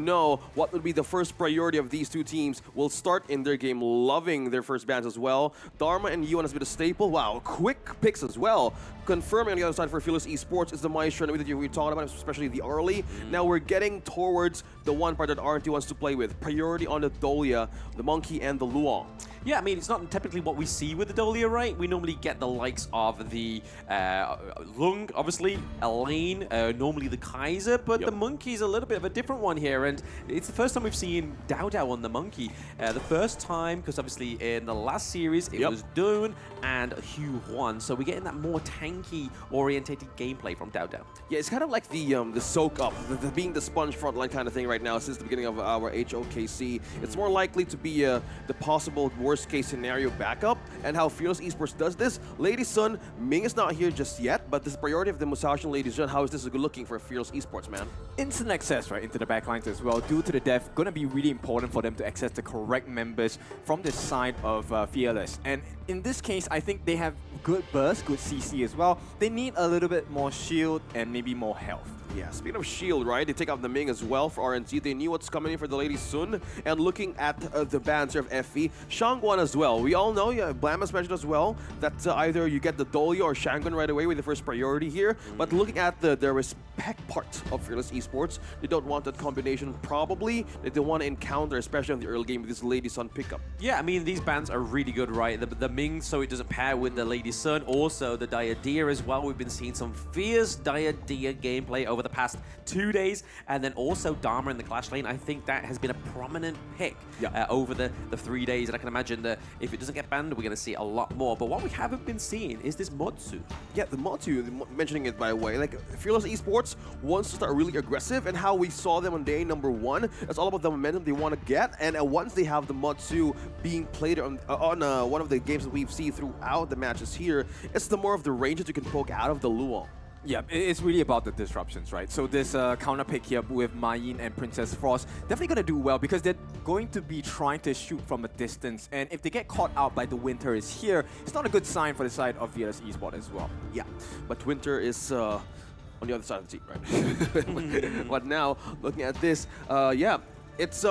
know what would be the first priority of these two teams. Will start in their game loving their first bans as well. Dharma and Yuan has been a staple. Wow, quick picks as well. Confirming on the other side for Fearless Esports is the Maestro that we were talking about, especially the early. Now we're getting towards the one part that RNT wants to play with. Priority on the Dolia, the Monkey, and the Luong. Yeah, I mean, it's not typically what we see with the Dolia, right? We normally get the likes of the Lung, obviously, Elaine, normally the Kaiser, but the Monkey's a little bit of a different one here, and it's the first time we've seen Dao Dao on the Monkey. The first time, because obviously in the last series, it was Dune and Hugh Huan, so we're getting that more tanky-orientated gameplay from Dao Dao. Yeah, it's kind of like the soak up, the being the sponge frontline kind of thing right now since the beginning of our HOKC. It's more likely to be the possible worst case scenario backup, and how Fearless Esports does this. Lady Sun, Ming is not here just yet, but this priority of the Musashi and Lady Sun, how is this looking for Fearless Esports, man? Instant access, right, into the backlines as well. Due to the death, gonna be really important for them to access the correct members from the side of Fearless. And in this case, I think they have good burst, good CC as well. They need a little bit more shield and maybe more health. Yeah, speaking of shield, right, they take out the Ming as well for RNT. They knew what's coming in for the Lady Sun. And looking at the banter of FE, Shangguan as well. We all know, Blam has mentioned as well, that either you get the Dolia or Shangguan right away with the first priority here. But looking at the respect part of Fearless Esports, they don't want that combination probably. They don't want to encounter, especially in the early game, with this Lady Sun pickup. Yeah, I mean, these bans are really good, right? The Ming, so it doesn't pair with the Lady Sun. Also, the Diadea as well. We've been seeing some fierce Diadea gameplay over the past 2 days. And then also Dharma in the Clash lane. I think that has been a prominent pick over the 3 days. And I can imagine that if it doesn't get banned, we're going to see a lot more. But what we haven't been seeing is this Motsu. Yeah, the Motsu, mentioning it by the way, like Fearless Esports wants to start really aggressive, and how we saw them on day number 1. It's all about the momentum they want to get, and once they have the Motsu being played on one of the games that we've seen throughout the matches here, it's the more of the range that you can poke out of the Luong. Yeah, it's really about the disruptions, right? So this counter pick here with Mayin and Princess Frost definitely going to do well because they're going to be trying to shoot from a distance, and if they get caught out by the Winter is here, it's not a good sign for the side of Fearless Esports as well. Yeah, but Winter is on the other side of the team, right? But now, looking at this, yeah, it's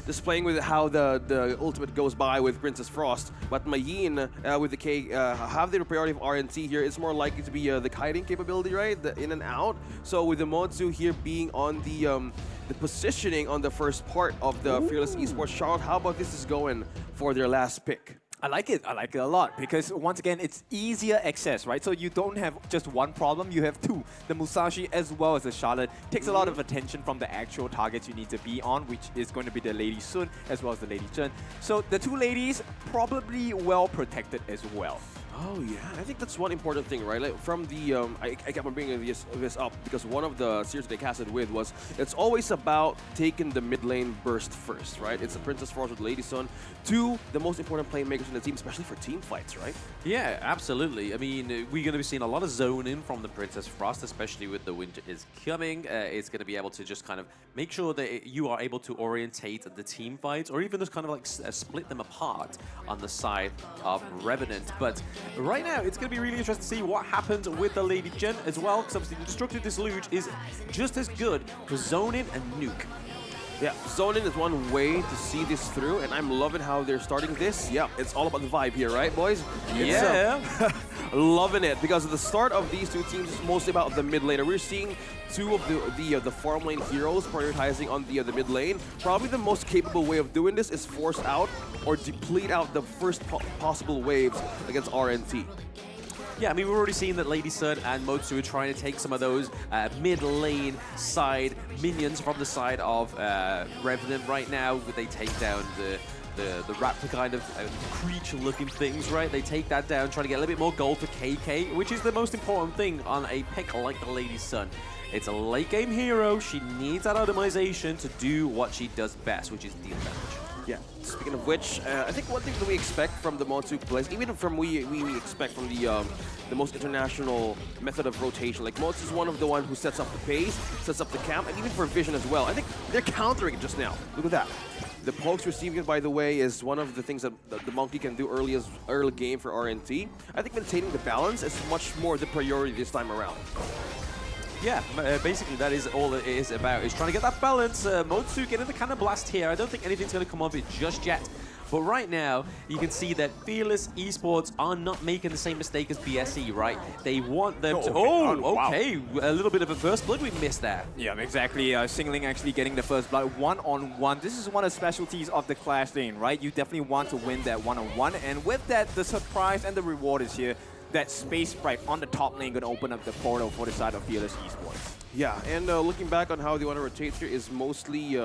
displaying with how the ultimate goes by with Princess Frost, but Mayin with the K have the priority of RNT here. It's more likely to be the kiting capability, right? The in and out. So with the Motsu here being on the positioning on the first part of the Fearless Esports, Charlotte, how about this is going for their last pick? I like it a lot because once again it's easier access, right? So you don't have just one problem, you have two. The Musashi as well as the Charlotte takes a lot of attention from the actual targets you need to be on, which is going to be the Lady Sun as well as the Lady Chen. So the two ladies probably well protected as well. Oh yeah, I think that's one important thing, right? Like from the I kept on bringing this up because one of the series they casted with was it's always about taking the mid lane burst first, right? It's the Princess Frost with Lady Sun, two the most important playmakers in the team, especially for team fights, right? Yeah, absolutely. I mean, we're going to be seeing a lot of zone in from the Princess Frost, especially with the Winter is coming. It's going to be able to just kind of make sure that you are able to orientate the team fights, or even just kind of like split them apart on the side of Revenant. But right now, it's going to be really interesting to see what happens with the Lady Jen as well, because obviously the Destructive Disilluge is just as good for zoning and nuke. Yeah, zoning is one way to see this through, and I'm loving how they're starting this. Yeah, it's all about the vibe here, right, boys? Yeah. Loving it, because at the start of these two teams is mostly about the mid laner. We're seeing two of the farm lane heroes prioritizing on the mid lane. Probably the most capable way of doing this is force out or deplete out the first possible waves against RNT. Yeah, I mean, we've already seen that Lady Sun and Motsu are trying to take some of those mid-lane side minions from the side of Revenant right now. They take down the raptor kind of creature-looking things, right? They take that down, trying to get a little bit more gold for KK, which is the most important thing on a pick like the Lady Sun. It's a late-game hero. She needs that itemization to do what she does best, which is deal damage. Yeah, speaking of which, I think one thing that we expect from the Motsu plays, even from we expect from the most international method of rotation, like Motsu is one of the ones who sets up the pace, sets up the camp, and even for vision as well. I think they're countering it just now. Look at that. The pokes receiving it, by the way, is one of the things that the Monkey can do early game for RNT. I think maintaining the balance is much more the priority this time around. Yeah, basically that is all it is about, is trying to get that balance. Motsu getting the cannon blast here. I don't think anything's going to come of it just yet. But right now, you can see that Fearless Esports are not making the same mistake as BSE, right? They want them to... Okay. A little bit of a first blood we missed there. Yeah, exactly. Singling actually getting the first blood one-on-one. This is one of the specialties of the Clash lane, right? You definitely want to win that one-on-one. And with that, the surprise and the reward is here. That Space Sprite on the top lane going to open up the portal for the side of Fearless Esports. Yeah, and looking back on how they want to rotate here is mostly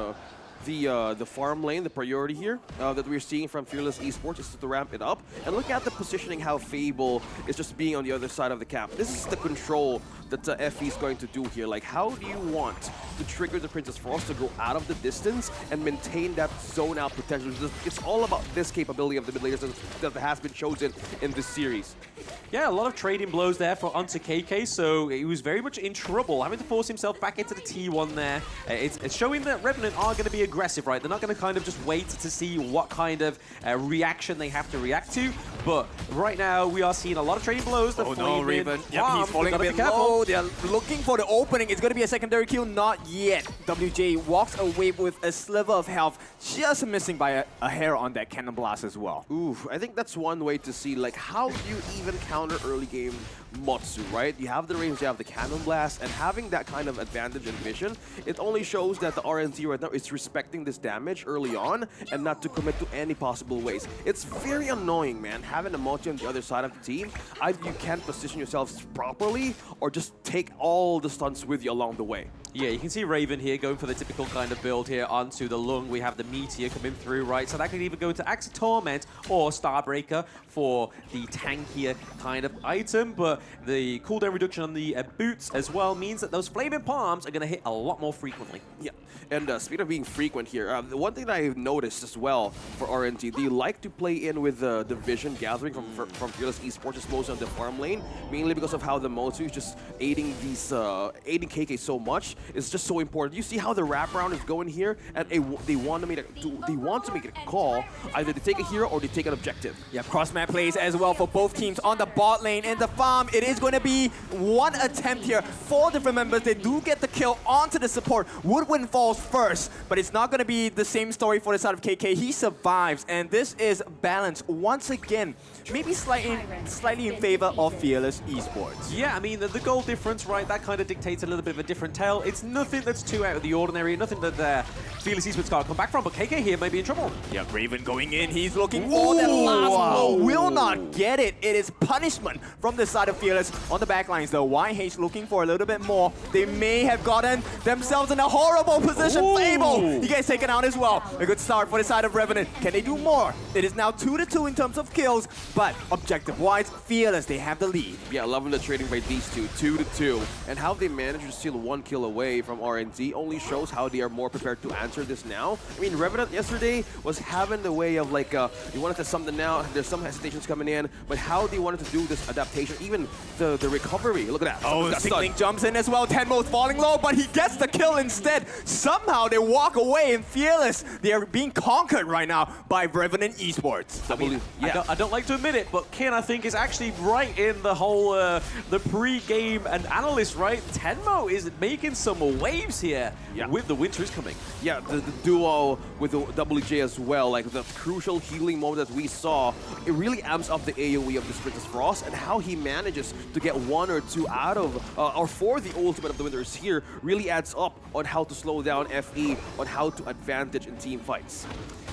the farm lane, the priority here that we're seeing from Fearless Esports is to ramp it up. And look at the positioning, how Fable is just being on the other side of the cap. This is the control that FE is going to do here. Like, how do you want to trigger the Princess Frost to go out of the distance and maintain that zone out potential? It's all about this capability of the mid laners that has been chosen in this series. Yeah, a lot of trading blows there for onto KK, so he was very much in trouble, having to force himself back into the T1 there. It's showing that Revenant are going to be aggressive, right? They're not going to kind of just wait to see what kind of reaction they have to react to. But right now, we are seeing a lot of trading blows. Oh no, Raven. Yep, he's falling a bit low. They're looking for the opening. It's going to be a secondary kill. Not yet. WJ walks away with a sliver of health, just missing by a hair on that cannon blast as well. Ooh, I think that's one way to see, like, how do you even counter early game Motsu, right? You have the range, you have the cannon blast, and having that kind of advantage in vision, it only shows that the RNG right now is respecting this damage early on and not to commit to any possible ways. It's very annoying, man, having a Motsu on the other side of the team. Either you can't position yourselves properly or just take all the stunts with you along the way. Yeah, you can see Raven here going for the typical kind of build here onto the Lung. We have the Meteor coming through, right? So that could either go into Axe of Torment or Starbreaker for the tankier kind of item. But the cooldown reduction on the boots as well means that those Flaming Palms are going to hit a lot more frequently. Yeah, and speaking of being frequent here, the one thing that I've noticed as well for RNG, they like to play in with the vision gathering from Fearless Esports, just mostly on the farm lane, mainly because of how the Motsu is just aiding aiding KK so much. It's just so important. You see how the wraparound is going here, and they want to make a call. Either they take a hero or they take an objective. Yeah, cross-map plays as well for both teams on the bot lane. In the farm, it is going to be one attempt here. 4 different members. They do get the kill onto the support. Woodwind falls first, but it's not going to be the same story for the side of KK. He survives, and this is balanced once again. Maybe slightly in favor of Fearless Esports. Yeah, I mean, the goal difference, right, that kind of dictates a little bit of a different tale. It's nothing that's too out of the ordinary, nothing that Fearless Esports got to come back from, but KK here may be in trouble. Yeah, Raven going in. He's looking for that last blow. Will not get it. It is punishment from the side of Fearless. On the backlines, though, YH looking for a little bit more. They may have gotten themselves in a horrible position. Fable, he gets taken out as well. A good start for the side of Revenant. Can they do more? It is now 2-2 in terms of kills, but objective-wise, Fearless, they have the lead. Yeah, loving the trading by these two, 2-2. And how they managed to steal 1 kill away from RNZ only shows how they are more prepared to answer this now. I mean, Revenant yesterday was having the way of like, you wanted to something now, there's some hesitations coming in, but how they wanted to do this adaptation, even the recovery, look at that. Oh, Singling jumps in as well, Tenmo's falling low, but he gets the kill instead. Somehow they walk away, and Fearless, they are being conquered right now by Revenant Esports. I don't like to admit it, but Ken, I think, is actually right in the whole, the pre-game and analyst, right? Tenmo is making some waves here with the Winter is coming. Yeah, the duo with the WJ as well, like the crucial healing moment that we saw, it really amps up the AoE of this Princess Frost, and how he manages to get 1 or 2 out of, or for the ultimate of the Winter is here, really adds up on how to slow down FE, on how to advantage in team fights.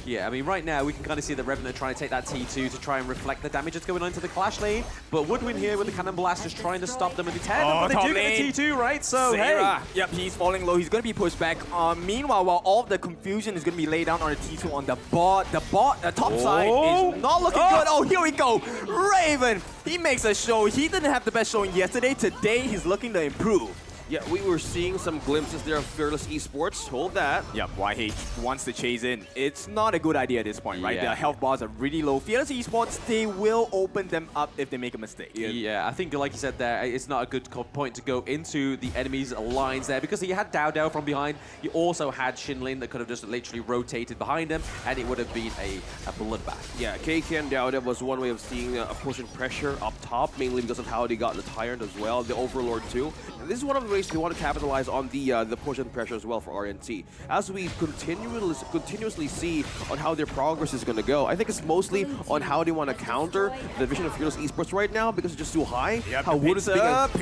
Yeah, I mean, right now we can kind of see the Revenant trying to take that T2 to try and reflect the damage that's going on into the Clash lane. But Woodwind here with the Cannon Blast just trying to stop them in the 10. But they do get the T2, right? So, Sarah. Hey. Yep, he's falling low. He's going to be pushed back. Meanwhile, while all of the confusion is going to be laid down on the T2 on the top side is not looking good. Oh, here we go. Raven, he makes a show. He didn't have the best showing yesterday. Today, he's looking to improve. Yeah, we were seeing some glimpses there of Fearless Esports. Hold that. Yep, YH wants to chase in. It's not a good idea at this point, right? The health bars are really low. Fearless Esports, they will open them up if they make a mistake. Yeah, I think like you said there, it's not a good point to go into the enemy's lines there, because you had Dao Dao from behind. You also had Shinlin that could have just literally rotated behind him, and it would have been a bloodbath. Yeah, KK and Dao Dao was one way of seeing a push and pressure up top, mainly because of how they got the Tyrant as well, the Overlord too. And this is one of the ways ways they want to capitalize on the push and pressure as well for RNT. As we continuously see on how their progress is going to go, I think it's mostly on how they want to counter the vision of Fearless Esports right now because it's just too high. Yep, how Wood is being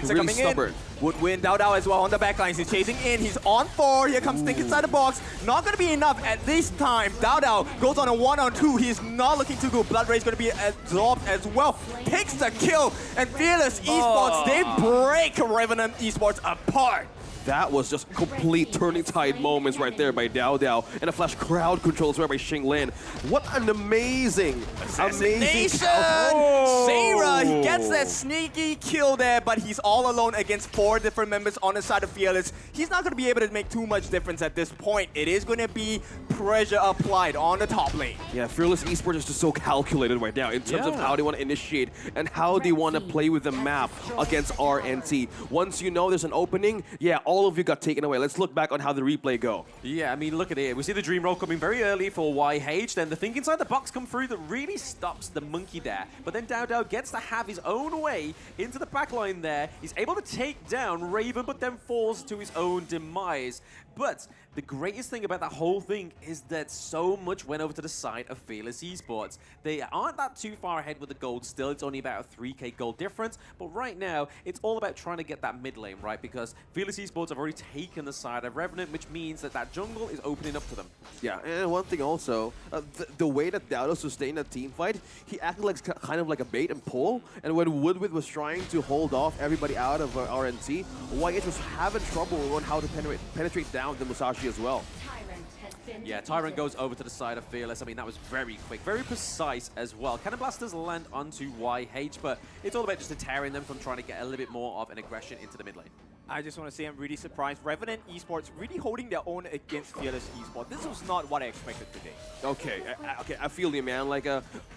really stubborn. Would win Dao as well on the backlines. He's chasing in. He's on 4. Here comes Think inside the box. Not going to be enough at this time. Dao goes on a 1-on-2. He's not looking too good. Blood Rage going to be absorbed as well. Takes the kill. And Fearless Esports, they break Revenant Esports apart. That was just complete turning tide moments right there by Dao and a flash crowd control as well by Xinglin. What an amazing Assassination! Oh! Sarah, he gets that sneaky kill there, but he's all alone against 4 different members on the side of Fearless. He's not going to be able to make too much difference at this point. It is going to be pressure applied on the top lane. Yeah, Fearless Esports is just so calculated right now in terms of how they want to initiate and how they want to play with the map against RNT. Once you know there's an opening, yeah, all of you got taken away. Let's look back on how the replay go. Yeah, I mean, look at it. We see the Dream Roll coming very early for YH. Then the Think Inside the Box come through that really stops the monkey there. But then Dao gets to have his own way into the backline there. He's able to take down Raven, but then falls to his own demise. But the greatest thing about that whole thing is that so much went over to the side of Fearless Esports. They aren't that too far ahead with the gold still. It's only about a 3k gold difference. But right now, it's all about trying to get that mid lane, right? Because Fearless Esports have already taken the side of Revenant, which means that that jungle is opening up to them. Yeah, and one thing also, the way that Dao sustained that team fight, he acted like kind of like a bait and pull. And when Woodward was trying to hold off everybody out of RNT, YH was having trouble on how to penetrate down the Musashi as well. Yeah, Tyrant goes over to the side of Fearless. I mean, that was very quick, very precise as well. Cannon Blasters land onto YH, but it's all about just deterring them from trying to get a little bit more of an aggression into the mid lane. I just want to say I'm really surprised. Revenant Esports really holding their own against Fearless Esports. This was not what I expected today. Okay, I feel you, man. Like,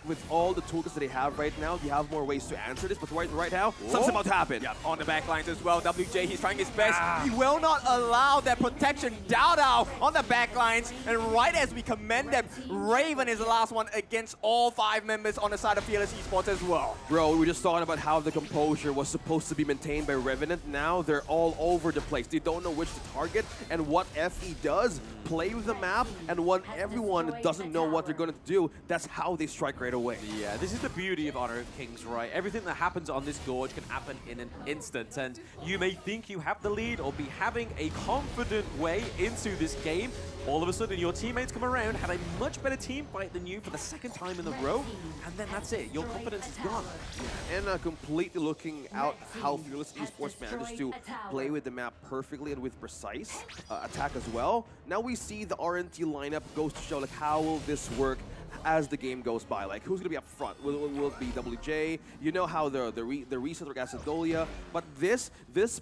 with all the toolkits that they have right now, you have more ways to answer this. But right now, something's about to happen. Yeah, on the back lines as well. WJ, he's trying his best. He will not allow that protection. Dao on the back lines. And right as we commend them, Raven is the last one against all 5 members on the side of Fearless Esports as well. Bro, we were just talking about how the composure was supposed to be maintained by Revenant. Now they're all over the place. They don't know which to target and what FE does. Play with the map, and when everyone doesn't know what they're going to do, that's how they strike right away. Yeah, this is the beauty of Honor of Kings, right? Everything that happens on this gorge can happen in an instant, and you may think you have the lead or be having a confident way into this game. All of a sudden, your teammates come around, have a much better team fight than you for the 2nd time in a row, and then that's it. Your confidence is gone. And completely looking out how Fearless Esports manages to play with the map perfectly and with precise attack as well. Now we see the RNT lineup goes to show like how will this work as the game goes by. Like, who's going to be up front? Will it be WJ? You know how the reset or Gasodolia, but this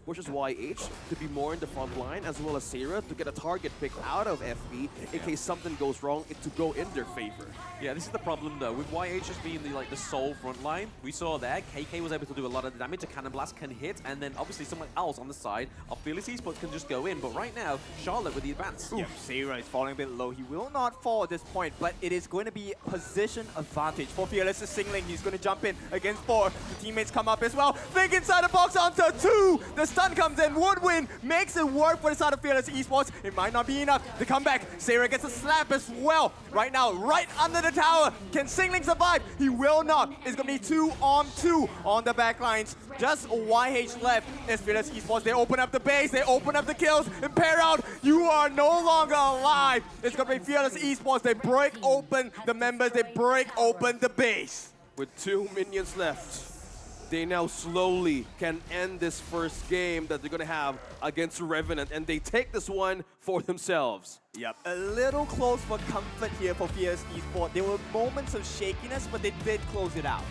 pushes YH to be more in the front line, as well as Sarah to get a target pick out of FB in case something goes wrong, to go in their favor. Yeah, this is the problem though. With YH just being the sole front line, we saw there, KK was able to do a lot of damage, a Cannon Blast can hit, and then obviously someone else on the side of Fearless Esports can just go in. But right now, Charlotte with the advance. Yeah, Sarah is falling a bit low. He will not fall at this point, but it is going to be position advantage for Fearless. Singling, he's going to jump in against 4. The teammates come up as well. Think inside the box onto 2. The stun comes in. Woodwind makes it work for the side of Fearless Esports. It might not be enough to come back. Sarah gets a slap as well. Right now, right under the tower. Can Singling survive? He will not. It's going to be 2-on-2 on the back lines. Just YH left as Fearless Esports. They open up the base. They open up the kills. And pair out, you are no longer alive. It's going to be Fearless Esports. They break open the members. They break open the base. With 2 minions left, they now slowly can end this first game that they're going to have against Revenant, and they take this one for themselves. Yep, a little close for comfort here for Fearless Esports. There were moments of shakiness, but they did close it out.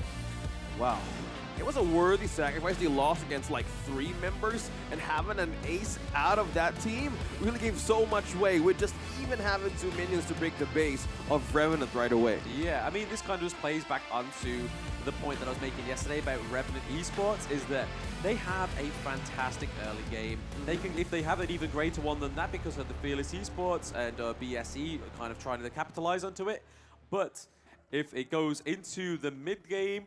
Wow. It was a worthy sacrifice. They lost against like 3 members, and having an ace out of that team really gave so much way with just even having 2 minions to break the base of Revenant right away. Yeah, I mean, this kind of just plays back onto the point that I was making yesterday about Revenant Esports, is that they have a fantastic early game. They can, if they have an even greater one than that, because of the Fearless Esports and BSE kind of trying to capitalize onto it. But if it goes into the mid game,